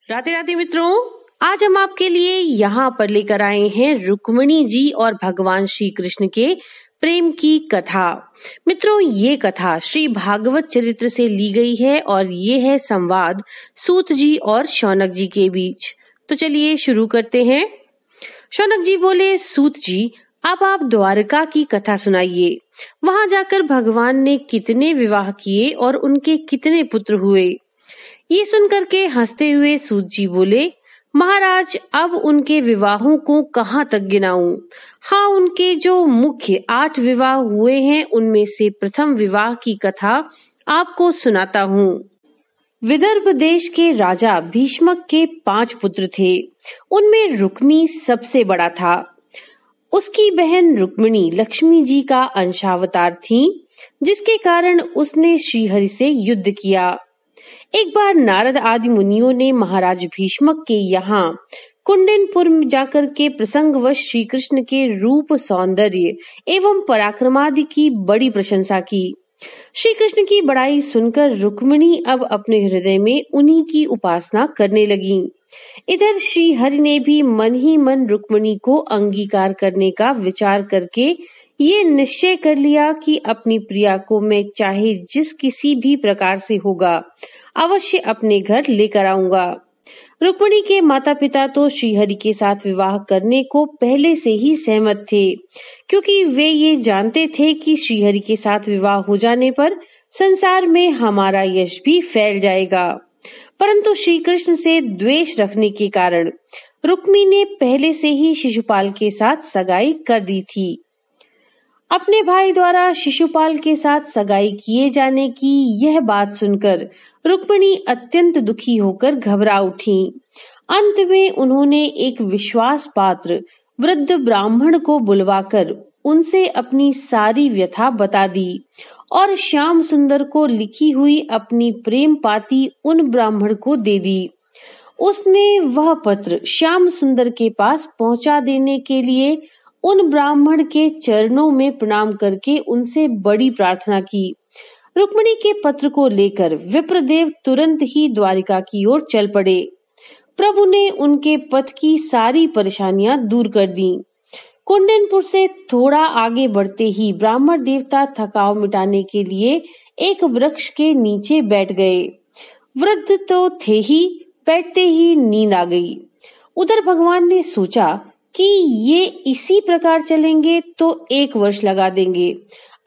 राधे राधे मित्रों, आज हम आपके लिए यहाँ पर लेकर आए हैं रुक्मिणी जी और भगवान श्री कृष्ण के प्रेम की कथा। मित्रों, ये कथा श्री भागवत चरित्र से ली गई है और ये है संवाद सूत जी और शौनक जी के बीच। तो चलिए शुरू करते हैं। शौनक जी बोले, सूत जी अब आप द्वारका की कथा सुनाइए। वहां जाकर भगवान ने कितने विवाह किए और उनके कितने पुत्र हुए। ये सुनकर के हंसते हुए सूत जी बोले, महाराज अब उनके विवाहों को कहाँ तक गिनाऊं। हाँ, उनके जो मुख्य 8 विवाह हुए हैं उनमें से प्रथम विवाह की कथा आपको सुनाता हूँ। विदर्भ देश के राजा भीष्मक के 5 पुत्र थे। उनमें रुक्मी सबसे बड़ा था। उसकी बहन रुक्मिणी लक्ष्मी जी का अंशावतार थी, जिसके कारण उसने श्रीहरि से युद्ध किया। एक बार नारद आदि मुनियों ने महाराज भीष्मक के यहाँ कुंडनपुर जाकर के प्रसंगवश श्री कृष्ण के रूप, सौंदर्य एवं पराक्रमादि की बड़ी प्रशंसा की। श्री कृष्ण की बड़ाई सुनकर रुक्मिणी अब अपने हृदय में उन्हीं की उपासना करने लगी। इधर श्री हरि ने भी मन ही मन रुक्मिणी को अंगीकार करने का विचार करके ये निश्चय कर लिया कि अपनी प्रिया को मैं चाहे जिस किसी भी प्रकार से होगा अवश्य अपने घर लेकर आऊंगा। रुक्मिणी के माता पिता तो श्रीहरि के साथ विवाह करने को पहले से ही सहमत थे, क्योंकि वे ये जानते थे कि श्रीहरि के साथ विवाह हो जाने पर संसार में हमारा यश भी फैल जाएगा। परंतु श्री कृष्ण से द्वेष रखने के कारण रुक्मिणी ने पहले से ही शिशुपाल के साथ सगाई कर दी थी। अपने भाई द्वारा शिशुपाल के साथ सगाई किए जाने की यह बात सुनकर रुक्मिणी अत्यंत दुखी होकर घबरा उठी। अंत में उन्होंने एक विश्वास पात्र वृद्ध ब्राह्मण को बुलवाकर उनसे अपनी सारी व्यथा बता दी और श्याम सुंदर को लिखी हुई अपनी प्रेम पाती उन ब्राह्मण को दे दी। उसने वह पत्र श्याम सुंदर के पास पहुंचा देने के लिए उन ब्राह्मण के चरणों में प्रणाम करके उनसे बड़ी प्रार्थना की। रुक्मिणी के पत्र को लेकर विप्रदेव तुरंत ही द्वारिका की ओर चल पड़े। प्रभु ने उनके पथ की सारी परेशानियां दूर कर दी। कुंडनपुर से थोड़ा आगे बढ़ते ही ब्राह्मण देवता थकाव मिटाने के लिए एक वृक्ष के नीचे बैठ गए। वृद्ध तो थे ही, बैठते ही नींद आ गई। उधर भगवान ने सोचा कि ये इसी प्रकार चलेंगे तो 1 वर्ष लगा देंगे।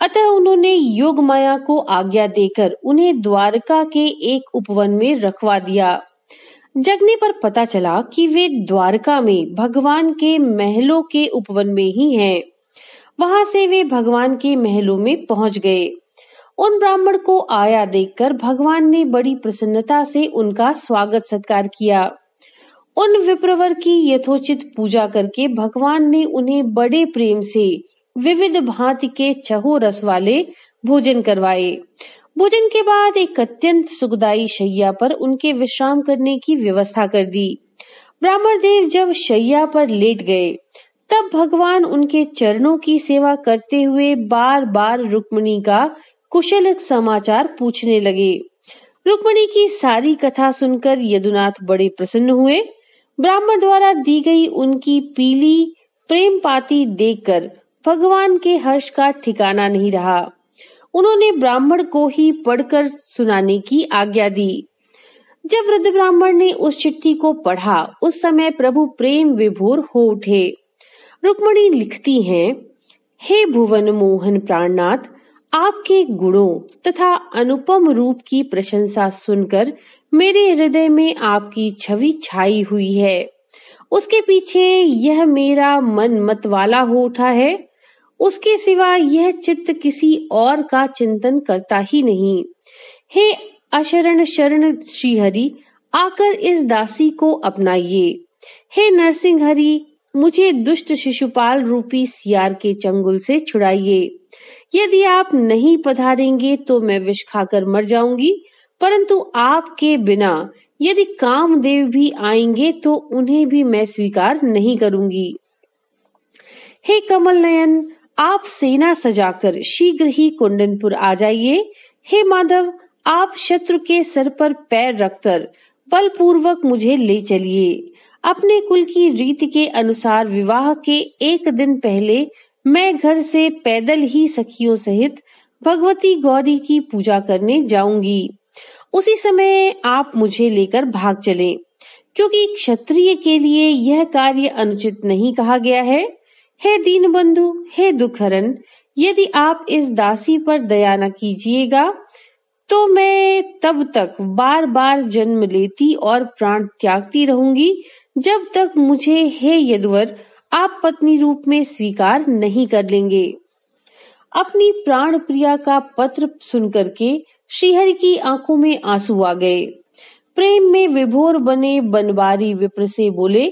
अतः उन्होंने योग माया को आज्ञा देकर उन्हें द्वारका के एक उपवन में रखवा दिया। जगने पर पता चला कि वे द्वारका में भगवान के महलों के उपवन में ही हैं। वहां से वे भगवान के महलों में पहुंच गए। उन ब्राह्मण को आया देखकर भगवान ने बड़ी प्रसन्नता से उनका स्वागत सत्कार किया। उन विप्रवर की यथोचित पूजा करके भगवान ने उन्हें बड़े प्रेम से विविध भांति के छहो रस वाले भोजन करवाए। भोजन के बाद एक अत्यंत सुखदायी शैया पर उनके विश्राम करने की व्यवस्था कर दी। ब्राह्मण देव जब शैया पर लेट गए, तब भगवान उनके चरणों की सेवा करते हुए बार बार रुक्मिणी का कुशल समाचार पूछने लगे। रुक्मिणी की सारी कथा सुनकर यदुनाथ बड़े प्रसन्न हुए। ब्राह्मण द्वारा दी गई उनकी पीली प्रेम पाती देखकर भगवान के हर्ष का ठिकाना नहीं रहा। उन्होंने ब्राह्मण को ही पढ़कर सुनाने की आज्ञा दी। जब वृद्ध ब्राह्मण ने उस चिट्ठी को पढ़ा, उस समय प्रभु प्रेम विभोर हो उठे। रुक्मिणी लिखती हैं, हे भुवन मोहन प्राणनाथ, आपके गुणों तथा अनुपम रूप की प्रशंसा सुनकर मेरे हृदय में आपकी छवि छाई हुई है। उसके पीछे यह मेरा मन मतवाला हो उठा है। उसके सिवा यह चित्त किसी और का चिंतन करता ही नहीं। हे अशरण शरण श्रीहरि, आकर इस दासी को अपनाइए। हे नरसिंह हरि, मुझे दुष्ट शिशुपाल रूपी सियार के चंगुल से छुड़ाइए। यदि आप नहीं पधारेंगे तो मैं विष खाकर मर जाऊंगी, परंतु आपके बिना यदि कामदेव भी आएंगे तो उन्हें भी मैं स्वीकार नहीं करूंगी। हे कमल नयन, आप सेना सजाकर शीघ्र ही कुंडनपुर आ जाइए। हे माधव, आप शत्रु के सर पर पैर रखकर बलपूर्वक मुझे ले चलिए। अपने कुल की रीति के अनुसार विवाह के एक दिन पहले मैं घर से पैदल ही सखियों सहित भगवती गौरी की पूजा करने जाऊंगी। उसी समय आप मुझे लेकर भाग चलें, क्योंकि क्षत्रिय के लिए यह कार्य अनुचित नहीं कहा गया है। हे दीनबंधु, हे दुखहरण, यदि आप इस दासी पर दया न कीजिएगा तो मैं तब तक बार बार जन्म लेती और प्राण त्यागती रहूंगी जब तक मुझे हे यदुवर आप पत्नी रूप में स्वीकार नहीं कर लेंगे। अपनी प्राण प्रिया का पत्र सुनकर के श्रीहरि की आंखों में आंसू आ गए। प्रेम में विभोर बने बनवारी विप्र से बोले,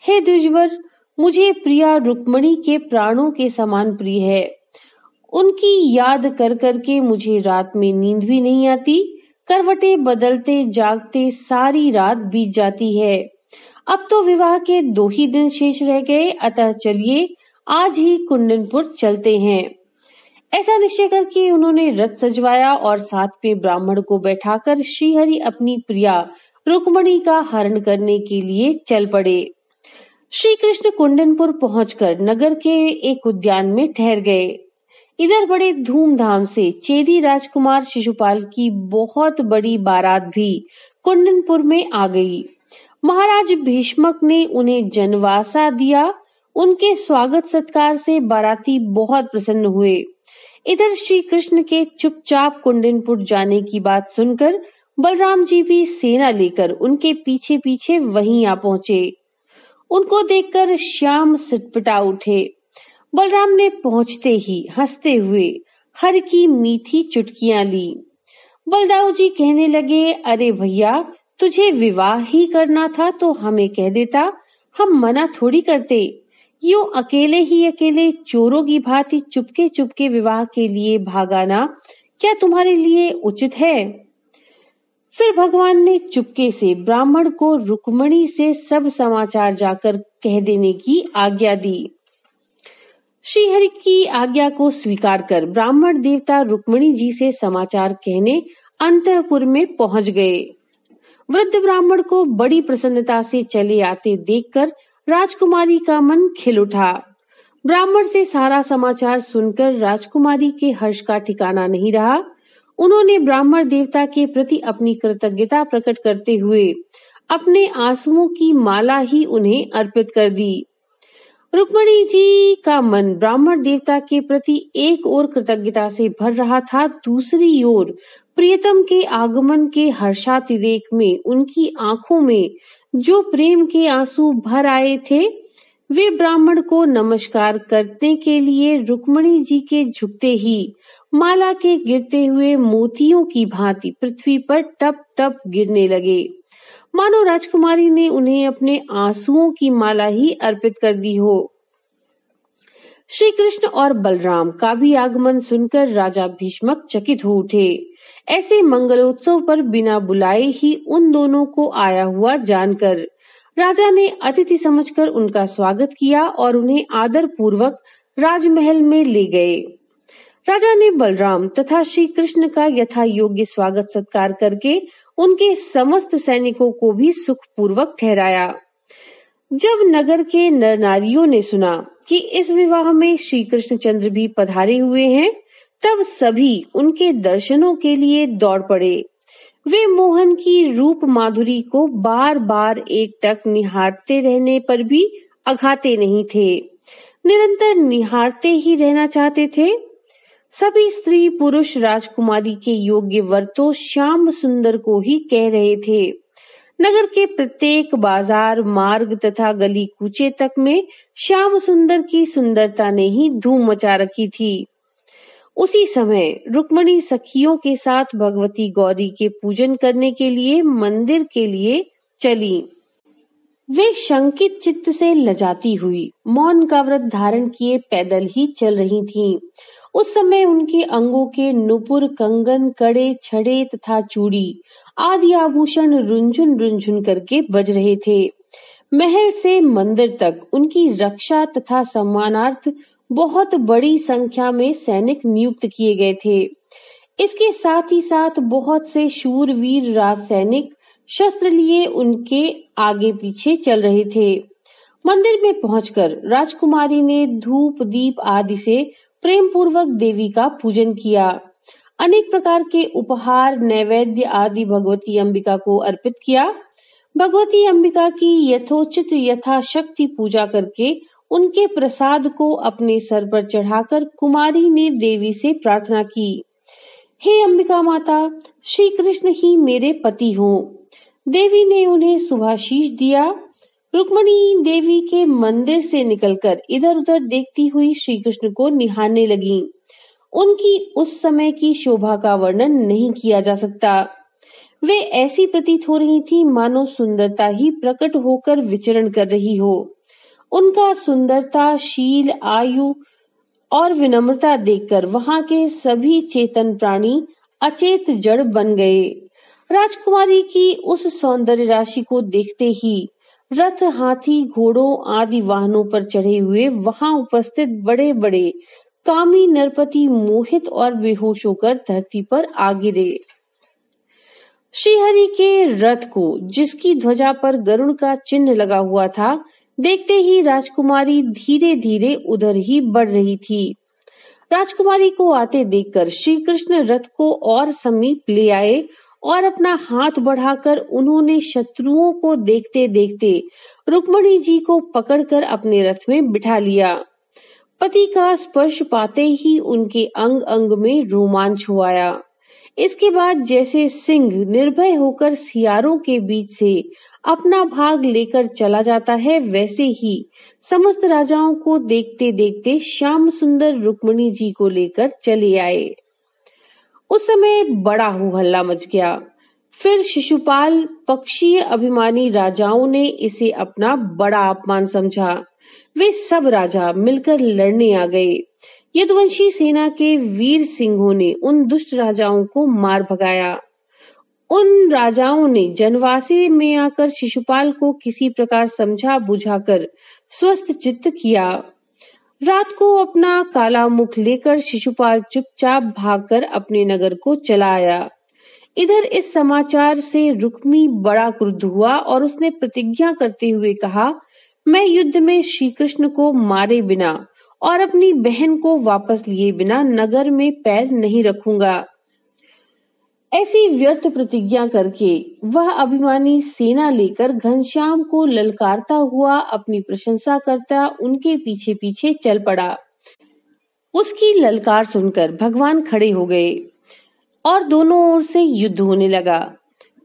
हे द्विजवर, मुझे प्रिया रुक्मणी के प्राणों के समान प्रिय है। उनकी याद कर करके मुझे रात में नींद भी नहीं आती। करवटे बदलते जागते सारी रात बीत जाती है। अब तो विवाह के 2 ही दिन शेष रह गए, अतः चलिए आज ही कुंडनपुर चलते हैं। ऐसा निश्चय करके उन्होंने रथ सजवाया और साथ में ब्राह्मण को बैठाकर श्रीहरि अपनी प्रिया रुक्मणी का हरण करने के लिए चल पड़े। श्री कृष्ण कुंडनपुर पहुंचकर नगर के एक उद्यान में ठहर गए। इधर बड़े धूमधाम से चेदी राजकुमार शिशुपाल की बहुत बड़ी बारात भी कुंडनपुर में आ गई। महाराज भीष्मक ने उन्हें जनवासा दिया। उनके स्वागत सत्कार से बाराती बहुत प्रसन्न हुए। इधर श्री कृष्ण के चुपचाप कुंडनपुर जाने की बात सुनकर बलराम जी भी सेना लेकर उनके पीछे पीछे वहीं आ पहुंचे। उनको देखकर श्याम सिटपटा उठे। बलराम ने पहुंचते ही हंसते हुए हर की मीठी चुटकियां ली। बलदाऊ जी कहने लगे, अरे भैया, तुझे विवाह ही करना था तो हमें कह देता, हम मना थोड़ी करते। यूं अकेले ही अकेले चोरों की भांति चुपके चुपके विवाह के लिए भागाना क्या तुम्हारे लिए उचित है? फिर भगवान ने चुपके से ब्राह्मण को रुक्मणी से सब समाचार जाकर कह देने की आज्ञा दी। श्रीहरि की आज्ञा को स्वीकार कर ब्राह्मण देवता रुक्मणी जी से समाचार कहने अंतःपुर में पहुंच गए। वृद्ध ब्राह्मण को बड़ी प्रसन्नता से चले आते देखकर राजकुमारी का मन खिल उठा। ब्राह्मण से सारा समाचार सुनकर राजकुमारी के हर्ष का ठिकाना नहीं रहा। उन्होंने ब्राह्मण देवता के प्रति अपनी कृतज्ञता प्रकट करते हुए अपने आंसुओं की माला ही उन्हें अर्पित कर दी। रुक्मणी जी का मन ब्राह्मण देवता के प्रति एक ओर कृतज्ञता से भर रहा था, दूसरी ओर प्रियतम के आगमन के हर्षातिरेक में उनकी आंखों में जो प्रेम के आंसू भर आए थे, वे ब्राह्मण को नमस्कार करने के लिए रुक्मणी जी के झुकते ही माला के गिरते हुए मोतियों की भांति पृथ्वी पर टप टप गिरने लगे, मानो राजकुमारी ने उन्हें अपने आंसुओं की माला ही अर्पित कर दी हो। श्री कृष्ण और बलराम का भी आगमन सुनकर राजा भीष्मक चकित हो उठे। ऐसे मंगलोत्सव पर बिना बुलाए ही उन दोनों को आया हुआ जानकर राजा ने अतिथि समझकर उनका स्वागत किया और उन्हें आदर पूर्वक राजमहल में ले गए। राजा ने बलराम तथा श्री कृष्ण का यथा योग्य स्वागत सत्कार करके उनके समस्त सैनिकों को भी सुख पूर्वक ठहराया। जब नगर के नर नारियों ने सुना कि इस विवाह में श्री कृष्णचंद्र भी पधारे हुए हैं, तब सभी उनके दर्शनों के लिए दौड़ पड़े। वे मोहन की रूप माधुरी को बार बार एकटक निहारते रहने पर भी अघाते नहीं थे, निरंतर निहारते ही रहना चाहते थे। सभी स्त्री पुरुष राजकुमारी के योग्य वर तो श्याम सुंदर को ही कह रहे थे। नगर के प्रत्येक बाजार, मार्ग तथा गली कूचे तक में श्याम सुंदर की सुंदरता ने ही धूम मचा रखी थी। उसी समय रुक्मणी सखियों के साथ भगवती गौरी के पूजन करने के लिए मंदिर के लिए चली। वे शंकित चित्त से लजाती हुई मौन का व्रत धारण किए पैदल ही चल रही थीं। उस समय उनके अंगों के नुपुर, कंगन, कड़े, छड़े तथा चूड़ी आदि आभूषण रुंझुन रुंझुन करके बज रहे थे। महल से मंदिर तक उनकी रक्षा तथा सम्मानार्थ बहुत बड़ी संख्या में सैनिक नियुक्त किए गए थे। इसके साथ ही साथ बहुत से शूरवीर राज सैनिक शस्त्र लिए उनके आगे पीछे चल रहे थे। मंदिर में पहुंचकर राजकुमारी ने धूप दीप आदि से प्रेम पूर्वक देवी का पूजन किया। अनेक प्रकार के उपहार नैवेद्य आदि भगवती अंबिका को अर्पित किया। भगवती अंबिका की यथोचित यथाशक्ति पूजा करके उनके प्रसाद को अपने सर पर चढ़ाकर कुमारी ने देवी से प्रार्थना की, हे अंबिका माता, श्री कृष्ण ही मेरे पति हो। देवी ने उन्हें शुभाशीष दिया। रुक्मिणी देवी के मंदिर से निकलकर इधर उधर देखती हुई श्री कृष्ण को निहारने लगी। उनकी उस समय की शोभा का वर्णन नहीं किया जा सकता। वे ऐसी प्रतीत हो रही थी मानो सुंदरता ही प्रकट होकर विचरण कर रही हो। उनका सुंदरता, शील, आयु और विनम्रता देखकर वहां के सभी चेतन प्राणी अचेत जड़ बन गए। राजकुमारी की उस सौंदर्य राशि को देखते ही रथ, हाथी, घोड़ों आदि वाहनों पर चढ़े हुए वहां उपस्थित बड़े बड़े कामी नरपति मोहित और बेहोश होकर धरती पर आ गिरे। श्रीहरि के रथ को, जिसकी ध्वजा पर गरुड़ का चिन्ह लगा हुआ था, देखते ही राजकुमारी धीरे धीरे उधर ही बढ़ रही थी। राजकुमारी को आते देखकर श्री कृष्ण रथ को और समीप ले आए और अपना हाथ बढ़ाकर उन्होंने शत्रुओं को देखते देखते रुक्मिणी जी को पकड़कर अपने रथ में बिठा लिया। पति का स्पर्श पाते ही उनके अंग अंग में रोमांच हो आया। इसके बाद जैसे सिंह निर्भय होकर सियारों के बीच से अपना भाग लेकर चला जाता है, वैसे ही समस्त राजाओं को देखते देखते श्याम सुंदर रुक्मिणी जी को लेकर चले आए। उस समय बड़ा हो हल्ला मच गया। फिर शिशुपाल पक्षीय अभिमानी राजाओं ने इसे अपना बड़ा अपमान समझा। वे सब राजा मिलकर लड़ने आ गए। यदुवंशी सेना के वीर सिंहों ने उन दुष्ट राजाओं को मार भगाया। उन राजाओं ने जनवासी में आकर शिशुपाल को किसी प्रकार समझा बुझाकर स्वस्थ चित्त किया। रात को अपना काला मुख लेकर शिशुपाल चुपचाप भागकर अपने नगर को चला आया। इधर इस समाचार से रुक्मी बड़ा क्रुद्ध हुआ और उसने प्रतिज्ञा करते हुए कहा, मैं युद्ध में श्री कृष्ण को मारे बिना और अपनी बहन को वापस लिए बिना नगर में पैर नहीं रखूंगा। ऐसी व्यर्थ प्रतिज्ञा करके वह अभिमानी सेना लेकर घनश्याम को ललकारता हुआ अपनी प्रशंसा करता उनके पीछे पीछे चल पड़ा। उसकी ललकार सुनकर भगवान खड़े हो गए और दोनों ओर से युद्ध होने लगा।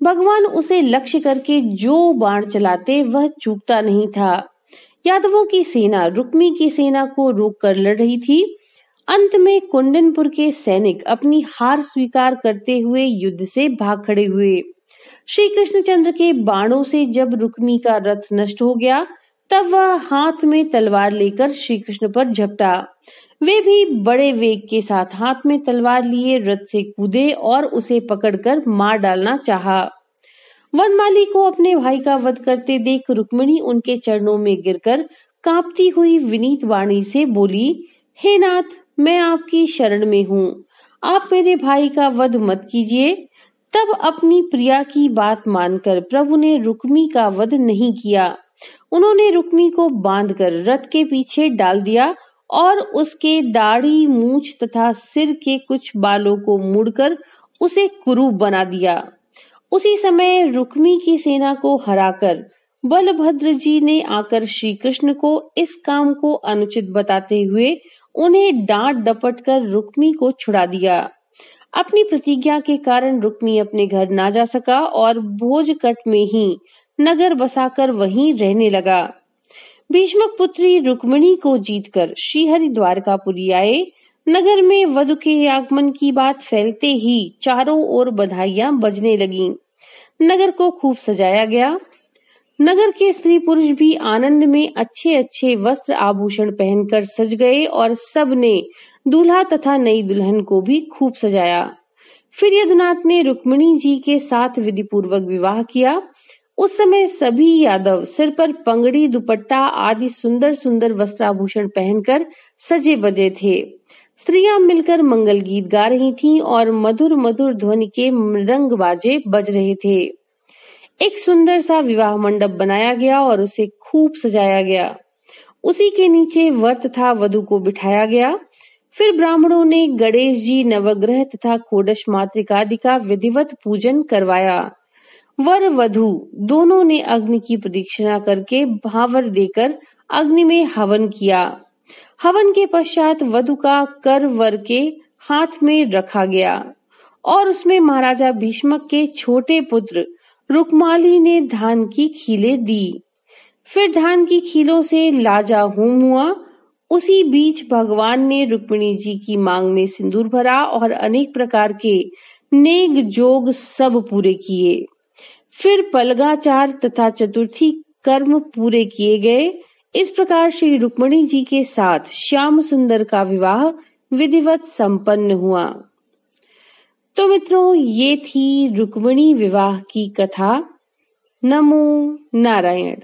भगवान उसे लक्ष्य करके जो बाण चलाते वह चूकता नहीं था। यादवों की सेना रुक्मी की सेना को रोक कर लड़ रही थी। अंत में कुंडनपुर के सैनिक अपनी हार स्वीकार करते हुए युद्ध से भाग खड़े हुए। श्री कृष्णचंद्र के बाणों से जब रुक्मी का रथ नष्ट हो गया, तब वह हाथ में तलवार लेकर श्री कृष्ण पर झपटा। वे भी बड़े वेग के साथ हाथ में तलवार लिए रथ से कूदे और उसे पकड़कर मार डालना चाहा। वनमाली को अपने भाई का वध करते देख रुक्मिणी उनके चरणों में गिरकर कांपती हुई विनीत वाणी से बोली, हे नाथ, मैं आपकी शरण में हूँ, आप मेरे भाई का वध मत कीजिए। तब अपनी प्रिया की बात मानकर प्रभु ने रुक्मी का वध नहीं किया। उन्होंने रुक्मी को बांधकर रथ के पीछे डाल दिया और उसके दाढ़ी, मूछ तथा सिर के कुछ बालों को मुड़कर उसे कुरूप बना दिया। उसी समय रुक्मी की सेना को हराकर बलभद्र जी ने आकर श्री कृष्ण को इस काम को अनुचित बताते हुए उन्हें डांट डपट कर रुक्मी को छुड़ा दिया। अपनी प्रतिज्ञा के कारण रुक्मी अपने घर ना जा सका और भोजकट में ही नगर बसाकर वहीं रहने लगा। भीष्मक पुत्री रुक्मिणी को जीतकर श्रीहरि द्वारकापुरी आए। नगर में वधु के आगमन की बात फैलते ही चारों ओर बधाइयां बजने लगीं। नगर को खूब सजाया गया। नगर के स्त्री पुरुष भी आनंद में अच्छे अच्छे वस्त्र आभूषण पहनकर सज गए और सब ने दूल्हा तथा नई दुल्हन को भी खूब सजाया। फिर यदुनाथ ने रुक्मिणी जी के साथ विधि पूर्वक विवाह किया। उस समय सभी यादव सिर पर पंगड़ी, दुपट्टा आदि सुंदर सुंदर वस्त्राभूषण पहनकर सजे बजे थे। स्त्रियां मिलकर मंगल गीत गा रही थीं और मधुर मधुर ध्वनि के मृदंग बाजे बज रहे थे। एक सुंदर सा विवाह मंडप बनाया गया और उसे खूब सजाया गया। उसी के नीचे वर तथा वधू को बिठाया गया। फिर ब्राह्मणों ने गणेश जी, नवग्रह तथा षोडश मातृका आदि का विधिवत पूजन करवाया। वर वधू दोनों ने अग्नि की प्रदक्षिणा करके भावर देकर अग्नि में हवन किया। हवन के पश्चात वधू का कर वर के हाथ में रखा गया और उसमें महाराजा भीष्मक के छोटे पुत्र रुक्माली ने धान की खीलें दी। फिर धान की खीलों से लाजा होम हुआ। उसी बीच भगवान ने रुक्मिणी जी की मांग में सिंदूर भरा और अनेक प्रकार के नेग जोग सब पूरे किए। फिर पलगाचार तथा चतुर्थी कर्म पूरे किए गए। इस प्रकार श्री रुक्मिणी जी के साथ श्याम सुंदर का विवाह विधिवत संपन्न हुआ। तो मित्रों, ये थी रुक्मिणी विवाह की कथा। नमो नारायण।